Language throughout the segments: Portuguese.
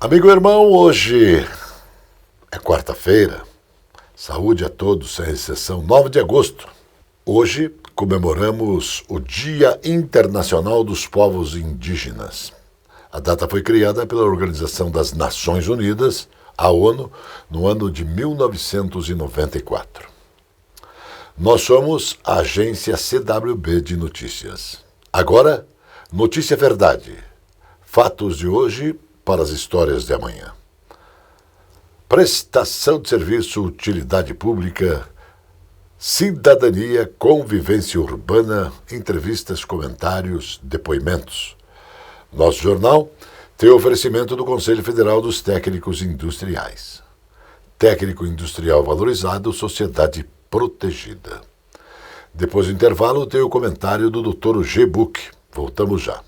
Amigo e irmão, hoje é quarta-feira. Saúde a todos, sem exceção, 9 de agosto. Hoje comemoramos o Dia Internacional dos Povos Indígenas. A data foi criada pela Organização das Nações Unidas, a ONU, no ano de 1994. Nós somos a agência CWB de Notícias. Agora, Notícia Verdade. Fatos de hoje para as histórias de amanhã. Prestação de serviço, utilidade pública, cidadania, convivência urbana, entrevistas, comentários, depoimentos. Nosso jornal tem o oferecimento do Conselho Federal dos Técnicos Industriais. Técnico industrial valorizado, sociedade protegida. Depois do intervalo, tem o comentário do Dr. G. Buch. Voltamos já.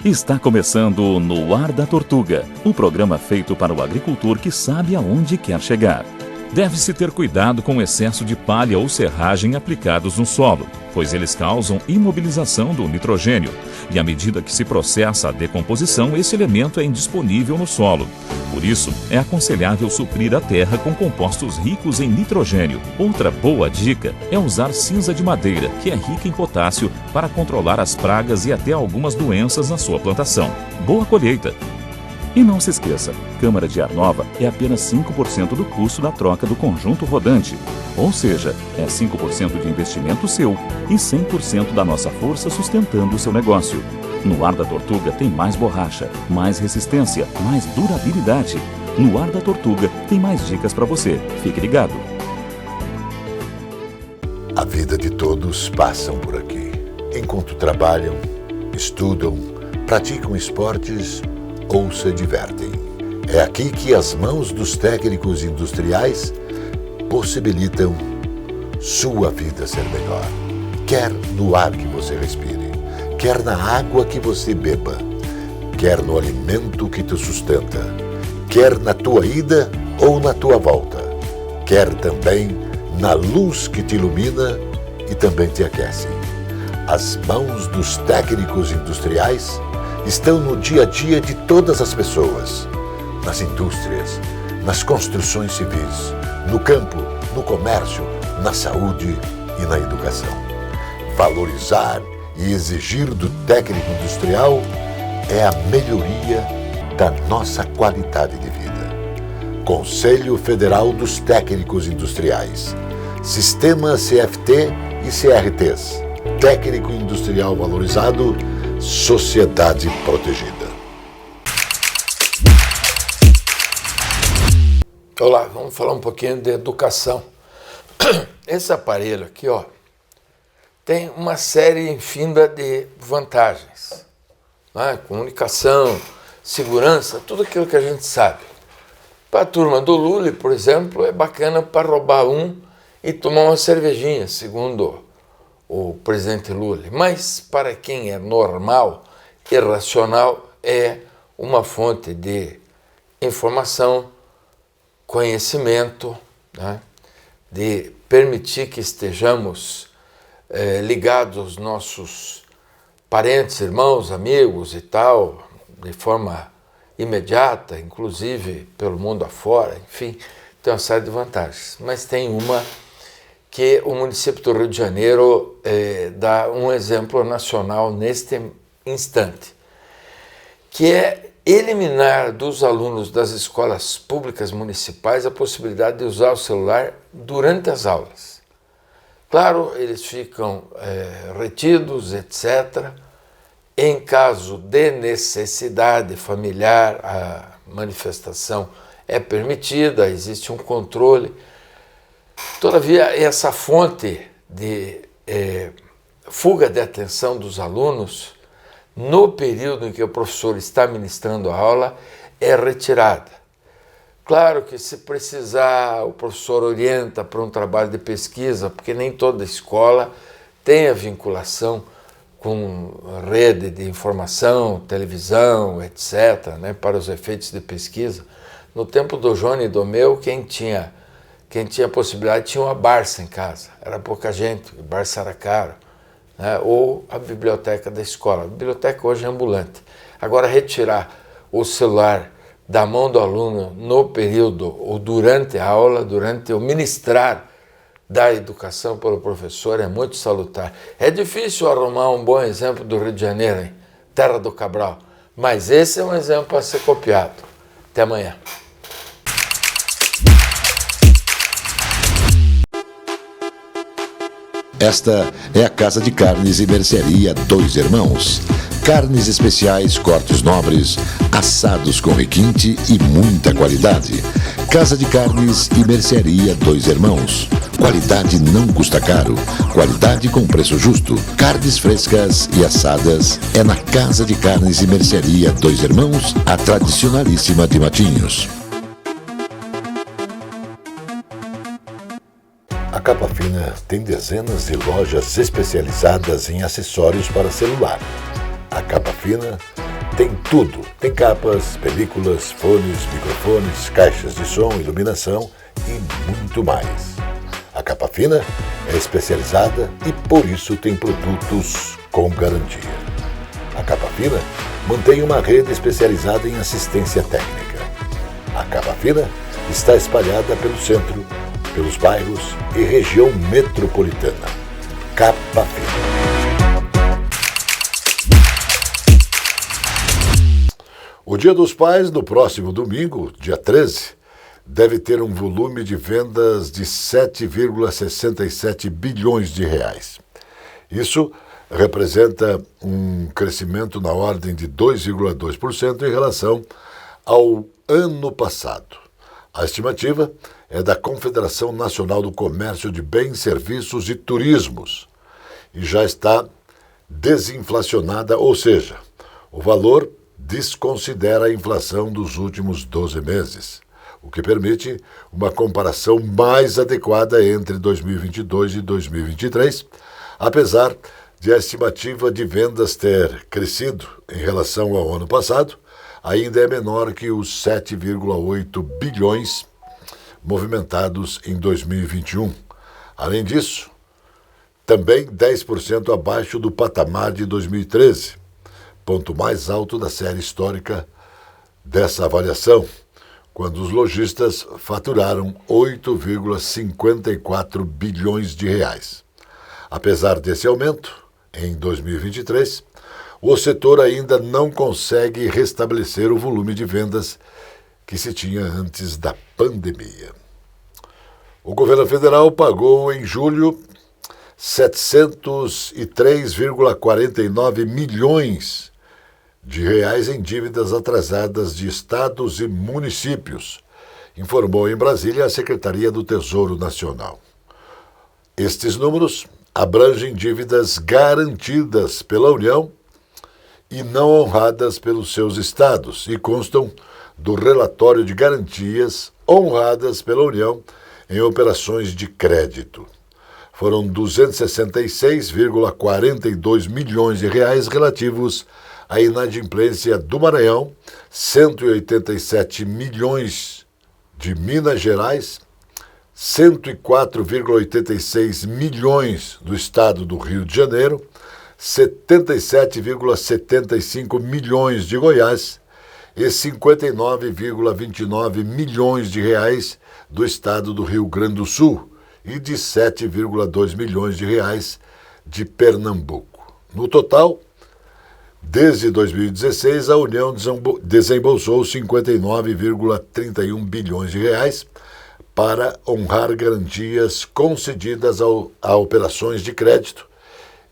Está começando No Ar da Tortuga, um programa feito para o agricultor que sabe aonde quer chegar. Deve-se ter cuidado com o excesso de palha ou serragem aplicados no solo, pois eles causam imobilização do nitrogênio, e à medida que se processa a decomposição, esse elemento é indisponível no solo. Por isso, é aconselhável suprir a terra com compostos ricos em nitrogênio. Outra boa dica é usar cinza de madeira, que é rica em potássio, para controlar as pragas e até algumas doenças na sua plantação. Boa colheita! E não se esqueça, câmara de ar nova é apenas 5% do custo da troca do conjunto rodante. Ou seja, é 5% de investimento seu e 100% da nossa força sustentando o seu negócio. No Ar da Tortuga tem mais borracha, mais resistência, mais durabilidade. No Ar da Tortuga tem mais dicas para você. Fique ligado. A vida de todos passam por aqui. Enquanto trabalham, estudam, praticam esportes ou se divertem. É aqui que as mãos dos técnicos industriais possibilitam sua vida ser melhor. Quer no ar que você respire, quer na água que você beba, quer no alimento que te sustenta, quer na tua ida ou na tua volta, quer também na luz que te ilumina e também te aquece. As mãos dos técnicos industriais estão no dia a dia de todas as pessoas, nas indústrias, nas construções civis, no campo, no comércio, na saúde e na educação. Valorizar e exigir do técnico industrial é a melhoria da nossa qualidade de vida. Conselho Federal dos Técnicos Industriais, Sistema CFT e CRTs, Técnico Industrial Valorizado, Sociedade protegida. Olá, vamos falar um pouquinho de educação. Esse aparelho aqui, ó, tem uma série infinda de vantagens, né? Comunicação, segurança, tudo aquilo que a gente sabe. Para a turma do Lully, por exemplo, é bacana para roubar um e tomar uma cervejinha, segundo o presidente Lula. Mas para quem é normal e racional, é uma fonte de informação, conhecimento, né? De permitir que estejamos ligados aos nossos parentes, irmãos, amigos e tal, de forma imediata, inclusive pelo mundo afora, enfim, tem uma série de vantagens. Mas tem uma que o município do Rio de Janeiro dá um exemplo nacional neste instante, que é eliminar dos alunos das escolas públicas municipais a possibilidade de usar o celular durante as aulas. Claro, eles ficam retidos, etc. Em caso de necessidade familiar, a manifestação é permitida, existe um controle. Todavia, essa fonte de fuga de atenção dos alunos, no período em que o professor está ministrando a aula, é retirada. Claro que se precisar, o professor orienta para um trabalho de pesquisa, porque nem toda escola tem a vinculação com rede de informação, televisão, etc., né, para os efeitos de pesquisa. No tempo do Johnny e do meu, quem tinha possibilidade tinha uma Barça em casa. Era pouca gente, Barça era caro, né, ou a biblioteca da escola. A biblioteca hoje é ambulante. Agora, retirar o celular da mão do aluno no período ou durante a aula, durante o ministrar da educação pelo professor, é muito salutar. É difícil arrumar um bom exemplo do Rio de Janeiro, hein? Terra do Cabral, mas esse é um exemplo a ser copiado. Até amanhã. Esta é a Casa de Carnes e Mercearia Dois Irmãos. Carnes especiais, cortes nobres, assados com requinte e muita qualidade. Casa de Carnes e Mercearia Dois Irmãos. Qualidade não custa caro. Qualidade com preço justo. Carnes frescas e assadas é na Casa de Carnes e Mercearia Dois Irmãos, a tradicionalíssima de Matinhos. A Capa Fina tem dezenas de lojas especializadas em acessórios para celular. A Capa Fina tem tudo. Tem capas, películas, fones, microfones, caixas de som, iluminação e muito mais. A Capa Fina é especializada e por isso tem produtos com garantia. A Capa Fina mantém uma rede especializada em assistência técnica. A Capa Fina está espalhada pelo centro, pelos bairros e região metropolitana. Capa Fina. O Dia dos Pais, no próximo domingo, dia 13, deve ter um volume de vendas de 7,67 bilhões de reais. Isso representa um crescimento na ordem de 2,2% em relação ao ano passado. A estimativa é da Confederação Nacional do Comércio de Bens, Serviços e Turismos e já está desinflacionada, ou seja, o valor desconsidera a inflação dos últimos 12 meses, o que permite uma comparação mais adequada entre 2022 e 2023, apesar de a estimativa de vendas ter crescido em relação ao ano passado, ainda é menor que os 7,8 bilhões movimentados em 2021. Além disso, também 10% abaixo do patamar de 2013, ponto mais alto da série histórica dessa avaliação, quando os lojistas faturaram 8,54 bilhões de reais. Apesar desse aumento, em 2023, o setor ainda não consegue restabelecer o volume de vendas que se tinha antes da pandemia. O governo federal pagou em julho 703,49 milhões de reais em dívidas atrasadas de estados e municípios, informou em Brasília a Secretaria do Tesouro Nacional. Estes números abrangem dívidas garantidas pela União e não honradas pelos seus estados e constam do relatório de garantias honradas pela União em operações de crédito. Foram 266,42 milhões de reais relativos à inadimplência do Maranhão, 187 milhões de Minas Gerais, 104,86 milhões do estado do Rio de Janeiro, 77,75 milhões de Goiás e 59,29 milhões de reais do estado do Rio Grande do Sul e de 7,2 milhões de reais de Pernambuco. No total, desde 2016, a União desembolsou 59,31 bilhões de reais para honrar garantias concedidas a operações de crédito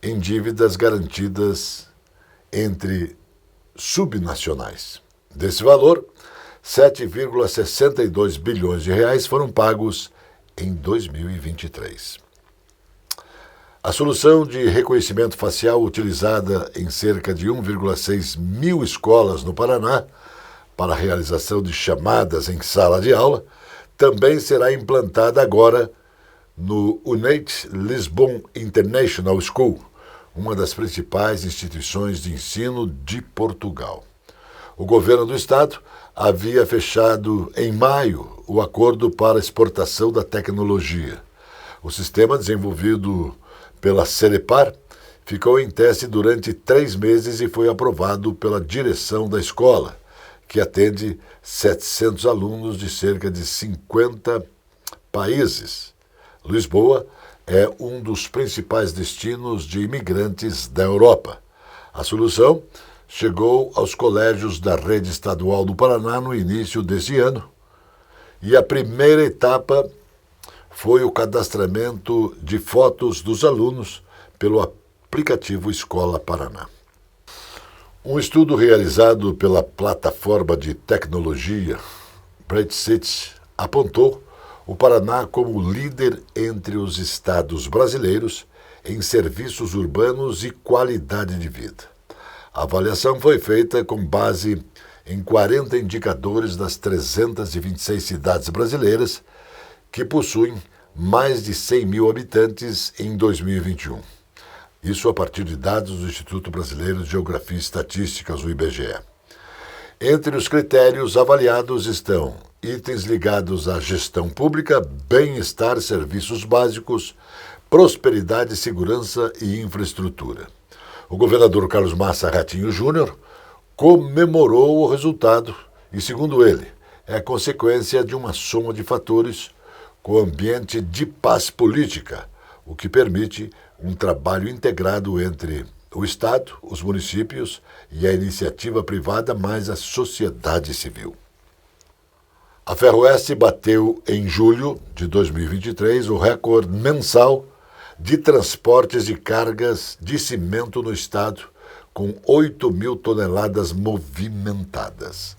em dívidas garantidas entre subnacionais. Desse valor, 7,62 bilhões de reais foram pagos em 2023. A solução de reconhecimento facial utilizada em cerca de 1,6 mil escolas no Paraná para a realização de chamadas em sala de aula também será implantada agora no UNEIT Lisbon International School, uma das principais instituições de ensino de Portugal. O governo do estado havia fechado em maio o acordo para a exportação da tecnologia. O sistema desenvolvido pela Celepar ficou em teste durante 3 meses e foi aprovado pela direção da escola, que atende 700 alunos de cerca de 50 países. Lisboa é um dos principais destinos de imigrantes da Europa. A solução chegou aos colégios da rede estadual do Paraná no início deste ano, e a primeira etapa foi o cadastramento de fotos dos alunos pelo aplicativo Escola Paraná. Um estudo realizado pela plataforma de tecnologia BrightCity apontou o Paraná como líder entre os estados brasileiros em serviços urbanos e qualidade de vida. A avaliação foi feita com base em 40 indicadores das 326 cidades brasileiras, que possuem mais de 100 mil habitantes em 2021. Isso a partir de dados do Instituto Brasileiro de Geografia e Estatísticas, o IBGE. Entre os critérios avaliados estão itens ligados à gestão pública, bem-estar, serviços básicos, prosperidade, segurança e infraestrutura. O governador Carlos Massa Ratinho Júnior comemorou o resultado e, segundo ele, é consequência de uma soma de fatores com ambiente de paz política, o que permite um trabalho integrado entre o Estado, os municípios e a iniciativa privada, mais a sociedade civil. A Ferroeste bateu em julho de 2023 o recorde mensal de transportes de cargas de cimento no estado, com 8 mil toneladas movimentadas.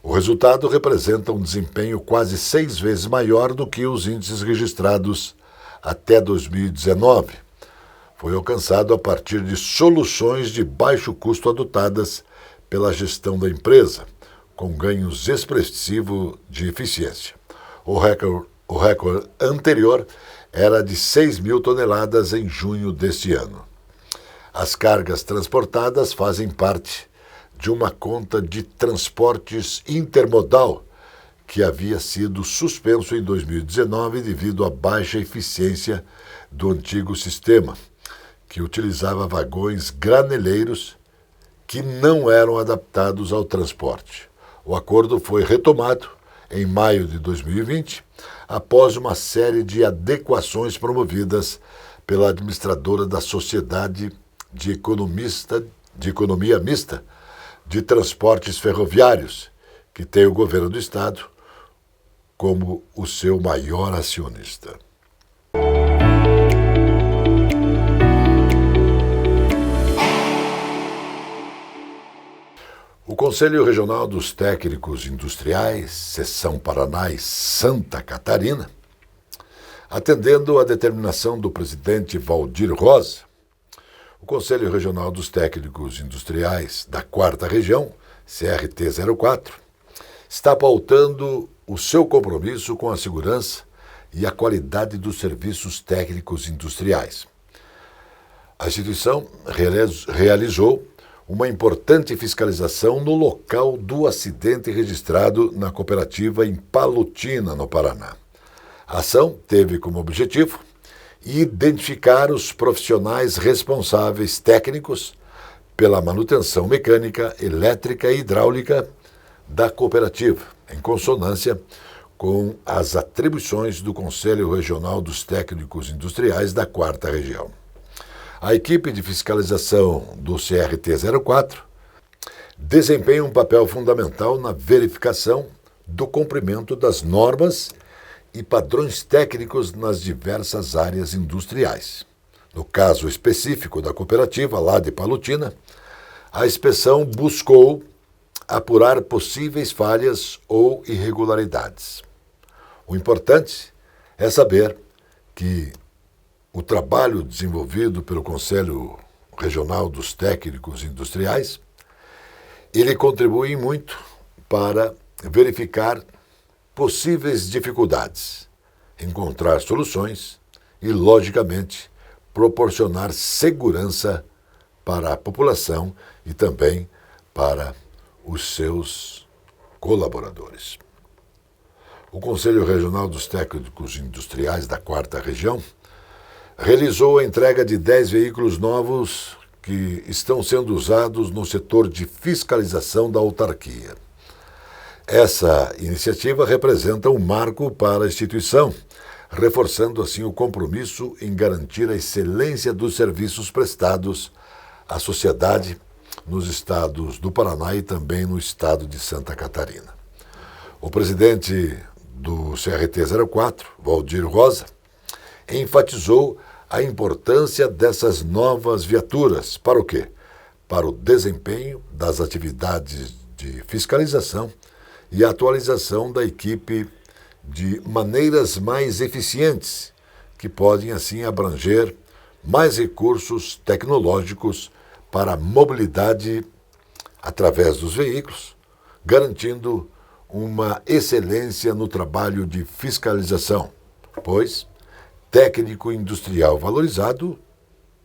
O resultado representa um desempenho quase 6 vezes maior do que os índices registrados até 2019. Foi alcançado a partir de soluções de baixo custo adotadas pela gestão da empresa, com ganhos expressivos de eficiência. O recorde anterior era de 6 mil toneladas em junho deste ano. As cargas transportadas fazem parte de uma conta de transportes intermodal que havia sido suspenso em 2019 devido à baixa eficiência do antigo sistema, que utilizava vagões graneleiros que não eram adaptados ao transporte. O acordo foi retomado em maio de 2020, após uma série de adequações promovidas pela administradora da Sociedade de Economia Mista de Transportes Ferroviários, que tem o governo do estado como o seu maior acionista. O Conselho Regional dos Técnicos Industriais, Seção Paraná e Santa Catarina, atendendo à determinação do presidente Valdir Rosa, o Conselho Regional dos Técnicos Industriais da 4ª Região, CRT-04, está pautando o seu compromisso com a segurança e a qualidade dos serviços técnicos industriais. A instituição realizou uma importante fiscalização no local do acidente registrado na cooperativa em Palotina, no Paraná. A ação teve como objetivo identificar os profissionais responsáveis técnicos pela manutenção mecânica, elétrica e hidráulica da cooperativa, em consonância com as atribuições do Conselho Regional dos Técnicos Industriais da 4ª Região. A equipe de fiscalização do CRT-04 desempenha um papel fundamental na verificação do cumprimento das normas e padrões técnicos nas diversas áreas industriais. No caso específico da cooperativa lá de Palotina, a inspeção buscou apurar possíveis falhas ou irregularidades. O importante é saber que o trabalho desenvolvido pelo Conselho Regional dos Técnicos Industriais, ele contribui muito para verificar possíveis dificuldades, encontrar soluções e, logicamente, proporcionar segurança para a população e também para os seus colaboradores. O Conselho Regional dos Técnicos Industriais da 4ª Região realizou a entrega de 10 veículos novos que estão sendo usados no setor de fiscalização da autarquia. Essa iniciativa representa um marco para a instituição, reforçando assim o compromisso em garantir a excelência dos serviços prestados à sociedade nos estados do Paraná e também no estado de Santa Catarina. O presidente do CRT-04, Valdir Rosa, enfatizou a importância dessas novas viaturas. Para o quê? Para o desempenho das atividades de fiscalização e atualização da equipe de maneiras mais eficientes, que podem assim abranger mais recursos tecnológicos para a mobilidade através dos veículos, garantindo uma excelência no trabalho de fiscalização, pois técnico industrial valorizado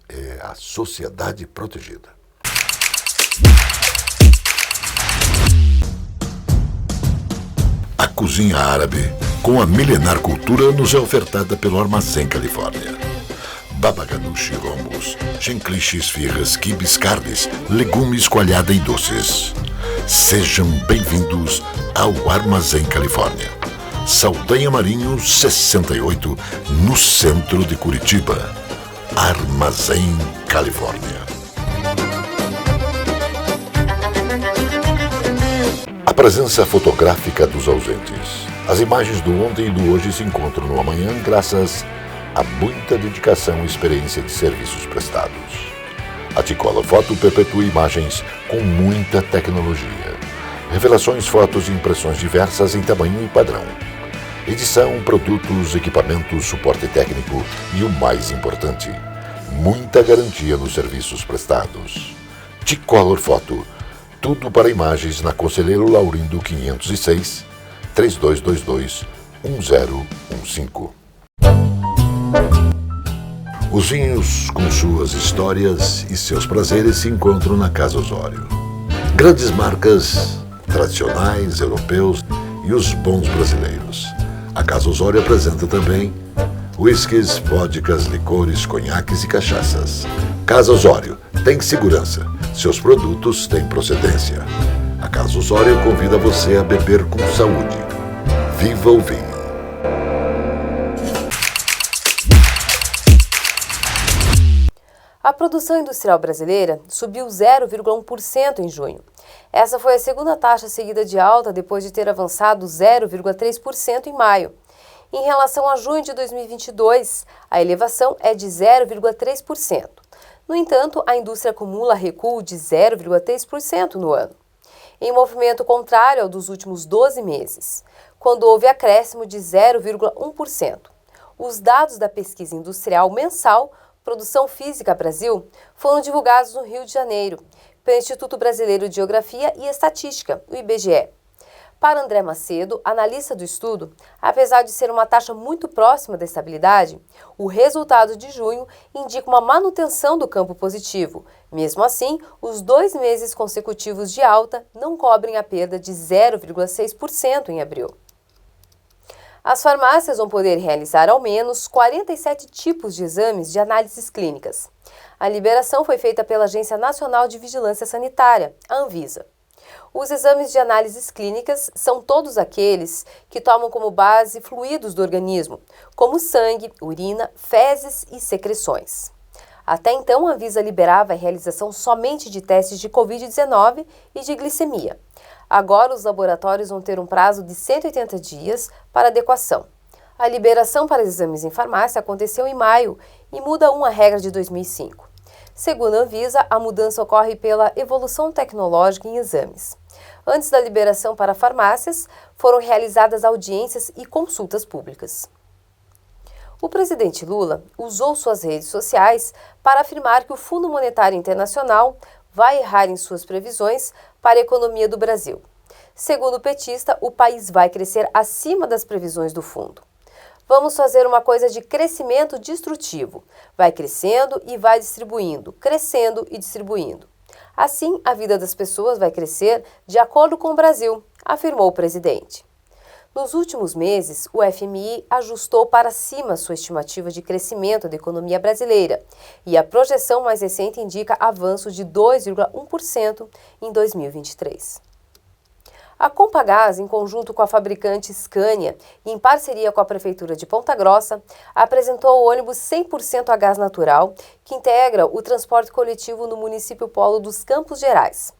é a sociedade protegida. A cozinha árabe, com a milenar cultura, nos é ofertada pelo Armazém Califórnia. Baba ganoush, hummus, chenklish, esfirras, quibes, carnes, legumes, coalhada e doces. Sejam bem-vindos ao Armazém Califórnia. Saldanha Marinho 68, no centro de Curitiba. Armazém Califórnia. A presença fotográfica dos ausentes. As imagens do ontem e do hoje se encontram no amanhã graças a muita dedicação e experiência de serviços prestados. A T-Color Foto perpetua imagens com muita tecnologia. Revelações, fotos e impressões diversas em tamanho e padrão. Edição, produtos, equipamentos, suporte técnico e o mais importante, muita garantia nos serviços prestados. T-Color Foto, tudo para imagens na Conselheiro Laurindo 506, 3222-1015. Os vinhos com suas histórias e seus prazeres se encontram na Casa Osório. Grandes marcas, tradicionais, europeus e os bons brasileiros. A Casa Osório apresenta também whiskies, vodkas, licores, conhaques e cachaças. Casa Osório tem segurança. Seus produtos têm procedência. A Casa Osório convida você a beber com saúde. Viva o vinho! A produção industrial brasileira subiu 0,1% em junho. Essa foi a segunda taxa seguida de alta depois de ter avançado 0,3% em maio. Em relação a junho de 2022, a elevação é de 0,3%. No entanto, a indústria acumula recuo de 0,3% no ano, em movimento contrário ao dos últimos 12 meses, quando houve acréscimo de 0,1%. Os dados da pesquisa industrial mensal Produção Física Brasil foram divulgados no Rio de Janeiro, pelo Instituto Brasileiro de Geografia e Estatística, o IBGE. Para André Macedo, analista do estudo, apesar de ser uma taxa muito próxima da estabilidade, o resultado de junho indica uma manutenção do campo positivo. Mesmo assim, os 2 meses consecutivos de alta não cobrem a perda de 0,6% em abril. As farmácias vão poder realizar ao menos 47 tipos de exames de análises clínicas. A liberação foi feita pela Agência Nacional de Vigilância Sanitária, a Anvisa. Os exames de análises clínicas são todos aqueles que tomam como base fluidos do organismo, como sangue, urina, fezes e secreções. Até então, a Anvisa liberava a realização somente de testes de Covid-19 e de glicemia. Agora, os laboratórios vão ter um prazo de 180 dias para adequação. A liberação para exames em farmácia aconteceu em maio e muda uma regra de 2005. Segundo a Anvisa, a mudança ocorre pela evolução tecnológica em exames. Antes da liberação para farmácias, foram realizadas audiências e consultas públicas. O presidente Lula usou suas redes sociais para afirmar que o Fundo Monetário Internacional vai errar em suas previsões para a economia do Brasil. Segundo o petista, o país vai crescer acima das previsões do fundo. Vamos fazer uma coisa de crescimento destrutivo. Vai crescendo e vai distribuindo, crescendo e distribuindo. Assim, a vida das pessoas vai crescer de acordo com o Brasil, afirmou o presidente. Nos últimos meses, o FMI ajustou para cima sua estimativa de crescimento da economia brasileira e a projeção mais recente indica avanço de 2,1% em 2023. A Compagás, em conjunto com a fabricante Scania e em parceria com a Prefeitura de Ponta Grossa, apresentou o ônibus 100% a gás natural, que integra o transporte coletivo no município Polo dos Campos Gerais.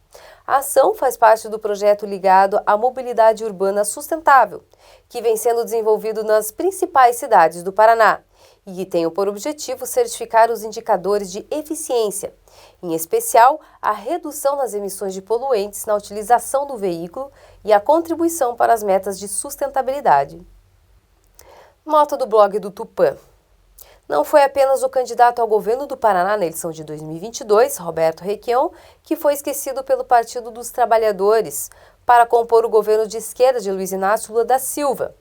A ação faz parte do projeto ligado à mobilidade urbana sustentável, que vem sendo desenvolvido nas principais cidades do Paraná e que tem por objetivo certificar os indicadores de eficiência, em especial a redução nas emissões de poluentes na utilização do veículo e a contribuição para as metas de sustentabilidade. Nota do blog do Tupã. Não foi apenas o candidato ao governo do Paraná na eleição de 2022, Roberto Requião, que foi esquecido pelo Partido dos Trabalhadores para compor o governo de esquerda de Luiz Inácio Lula da Silva.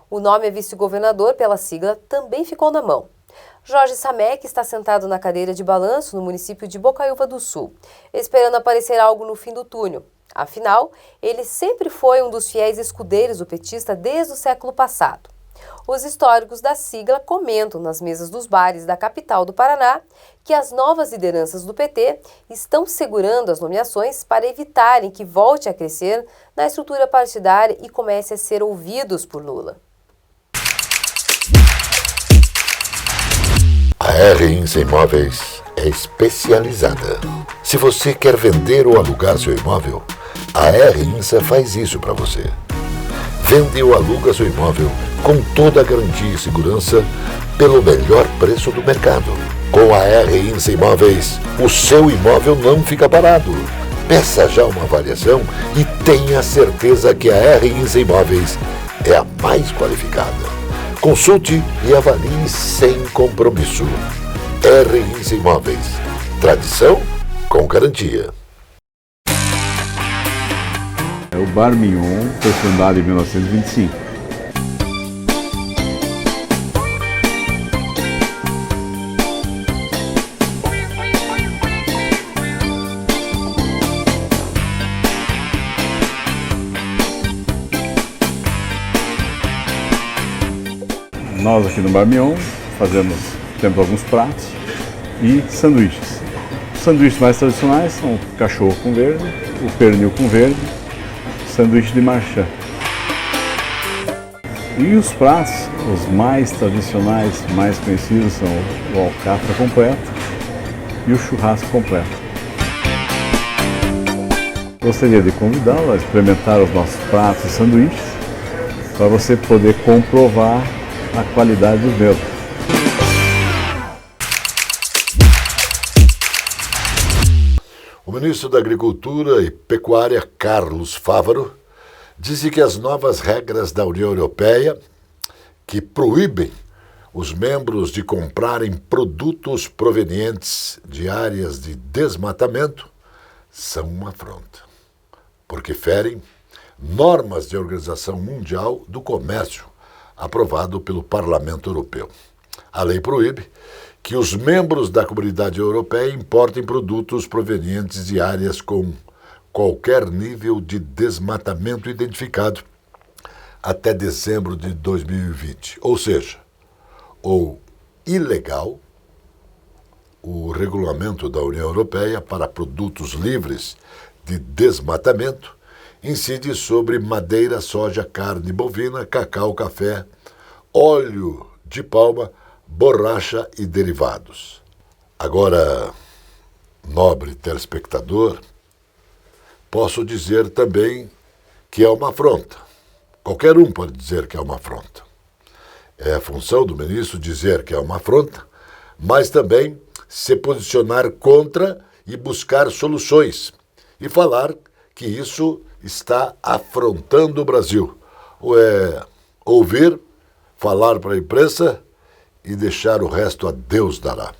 O nome a vice-governador pela sigla também ficou na mão. Jorge Samek está sentado na cadeira de balanço no município de Bocaiúva do Sul, esperando aparecer algo no fim do túnel. Afinal, ele sempre foi um dos fiéis escudeiros do petista desde o século passado. Os históricos da sigla comentam nas mesas dos bares da capital do Paraná que as novas lideranças do PT estão segurando as nomeações para evitarem que volte a crescer na estrutura partidária e comece a ser ouvidos por Lula. A R-Insa Imóveis é especializada. Se você quer vender ou alugar seu imóvel, a R-Insa faz isso para você. Vende ou aluga seu imóvel com toda a garantia e segurança pelo melhor preço do mercado. Com a R-Insa Imóveis, o seu imóvel não fica parado. Peça já uma avaliação e tenha certeza que a R-Insa Imóveis é a mais qualificada. Consulte e avalie sem compromisso. R-Insa Imóveis. Tradição com garantia. O Bar Mignon foi fundado em 1925. Nós aqui no Bar Mignon temos alguns pratos e sanduíches. Os sanduíches mais tradicionais são o cachorro com verde, o pernil com verde, sanduíche de marchand. E os pratos, os mais tradicionais, mais conhecidos, são o alcatra completo e o churrasco completo. Gostaria de convidá-lo a experimentar os nossos pratos e sanduíches para você poder comprovar a qualidade dos mesmos. O ministro da Agricultura e Pecuária, Carlos Fávaro, disse que as novas regras da União Europeia, que proíbem os membros de comprarem produtos provenientes de áreas de desmatamento, são uma afronta, porque ferem normas da Organização Mundial do Comércio, aprovado pelo Parlamento Europeu. A lei proíbe que os membros da Comunidade Europeia importem produtos provenientes de áreas com qualquer nível de desmatamento identificado até dezembro de 2020. Ou seja, ou ilegal, o regulamento da União Europeia para produtos livres de desmatamento incide sobre madeira, soja, carne bovina, cacau, café, óleo de palma, borracha e derivados. Agora, nobre telespectador, posso dizer também que é uma afronta. Qualquer um pode dizer que é uma afronta. É a função do ministro dizer que é uma afronta, mas também se posicionar contra e buscar soluções e falar que isso está afrontando o Brasil. Ou é ouvir, falar para a imprensa e deixar o resto a Deus dará.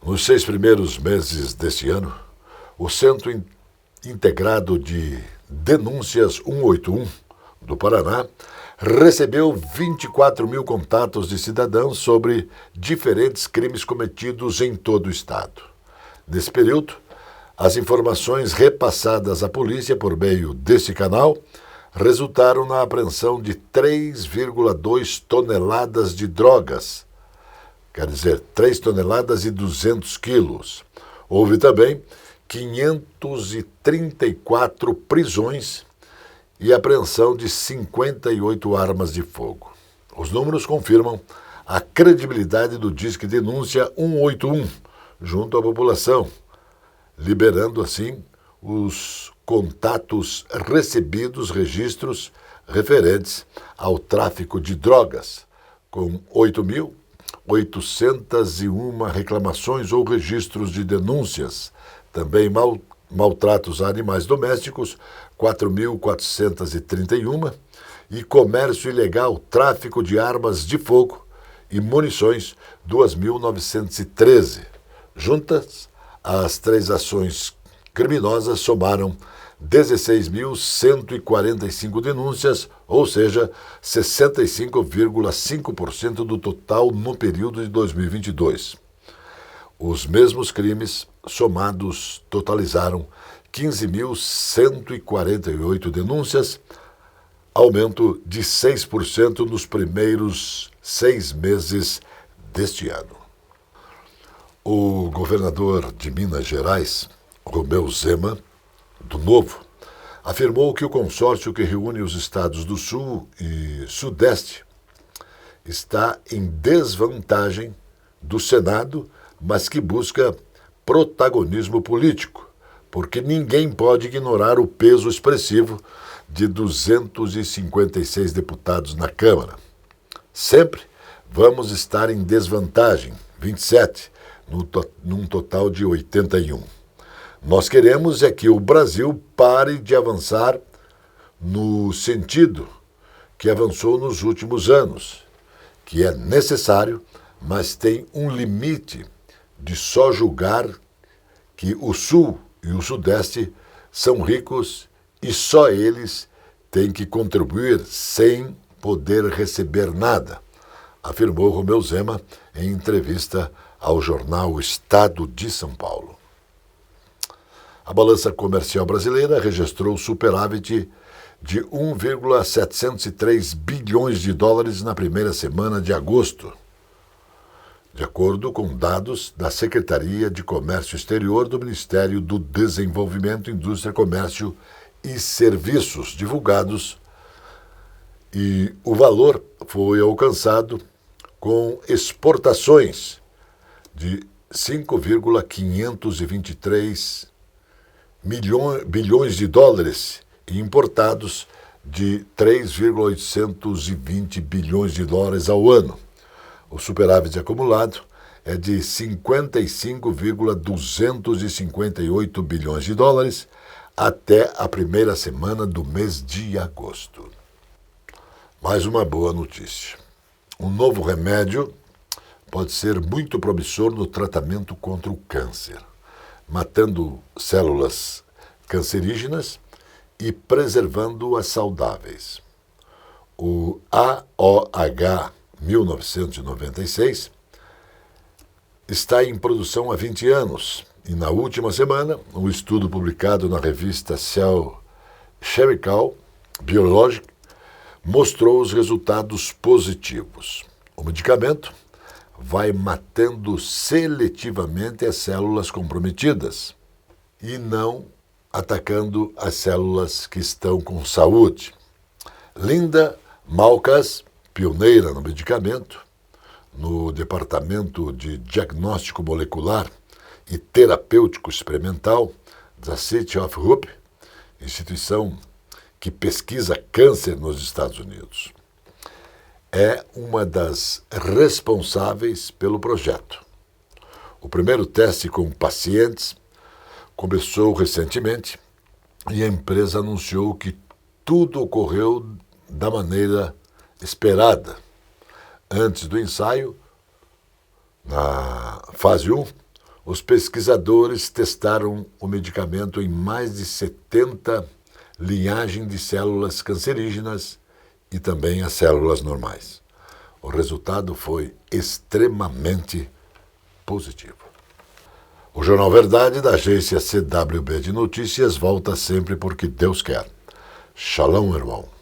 Nos 6 primeiros meses deste ano, o Centro Integrado de Denúncias 181 do Paraná recebeu 24 mil contatos de cidadãos sobre diferentes crimes cometidos em todo o estado. Nesse período, as informações repassadas à polícia por meio desse canal resultaram na apreensão de 3,2 toneladas de drogas, quer dizer, 3 toneladas e 200 quilos. Houve também 534 prisões e apreensão de 58 armas de fogo. Os números confirmam a credibilidade do Disque Denúncia 181 junto à população, liberando assim os contatos recebidos, registros referentes ao tráfico de drogas, com 8.801 reclamações ou registros de denúncias, também maltratos a animais domésticos, 4.431, e comércio ilegal, tráfico de armas de fogo e munições, 2.913. Juntas, as 3 ações criminosas somaram 16.145 denúncias, ou seja, 65,5% do total no período de 2022. Os mesmos crimes somados totalizaram 15.148 denúncias, aumento de 6% nos primeiros 6 meses deste ano. O governador de Minas Gerais, Romeu Zema, do Novo, afirmou que o consórcio que reúne os estados do Sul e Sudeste está em desvantagem do Senado, mas que busca protagonismo político, porque ninguém pode ignorar o peso expressivo de 256 deputados na Câmara. Sempre vamos estar em desvantagem, 27, num total de 81. Nós queremos é que o Brasil pare de avançar no sentido que avançou nos últimos anos, que é necessário, mas tem um limite de só julgar que o Sul e o Sudeste são ricos e só eles têm que contribuir sem poder receber nada, afirmou Romeu Zema em entrevista ao jornal Estado de São Paulo. A balança comercial brasileira registrou superávit de 1,703 bilhões de dólares na primeira semana de agosto, de acordo com dados da Secretaria de Comércio Exterior do Ministério do Desenvolvimento, Indústria, Comércio e Serviços, divulgados, e o valor foi alcançado com exportações de 5,523 bilhões de dólares e importados de 3,820 bilhões de dólares ao ano. O superávit acumulado é de 55,258 bilhões de dólares até a primeira semana do mês de agosto. Mais uma boa notícia. Um novo remédio pode ser muito promissor no tratamento contra o câncer, matando células cancerígenas e preservando as saudáveis. O AOH 1996 está em produção há 20 anos e, na última semana, um estudo publicado na revista Cell Chemical Biologic mostrou os resultados positivos. O medicamento vai matando seletivamente as células comprometidas e não atacando as células que estão com saúde. Linda Malkas, pioneira no medicamento, no Departamento de Diagnóstico Molecular e Terapêutico Experimental da City of Hope, instituição que pesquisa câncer nos Estados Unidos. É uma das responsáveis pelo projeto. O primeiro teste com pacientes começou recentemente e a empresa anunciou que tudo ocorreu da maneira esperada. Antes do ensaio, na fase 1, os pesquisadores testaram o medicamento em mais de 70 linhagens de células cancerígenas e também as células normais. O resultado foi extremamente positivo. O Jornal Verdade, da agência CWB de Notícias, volta sempre porque Deus quer. Shalom, irmão.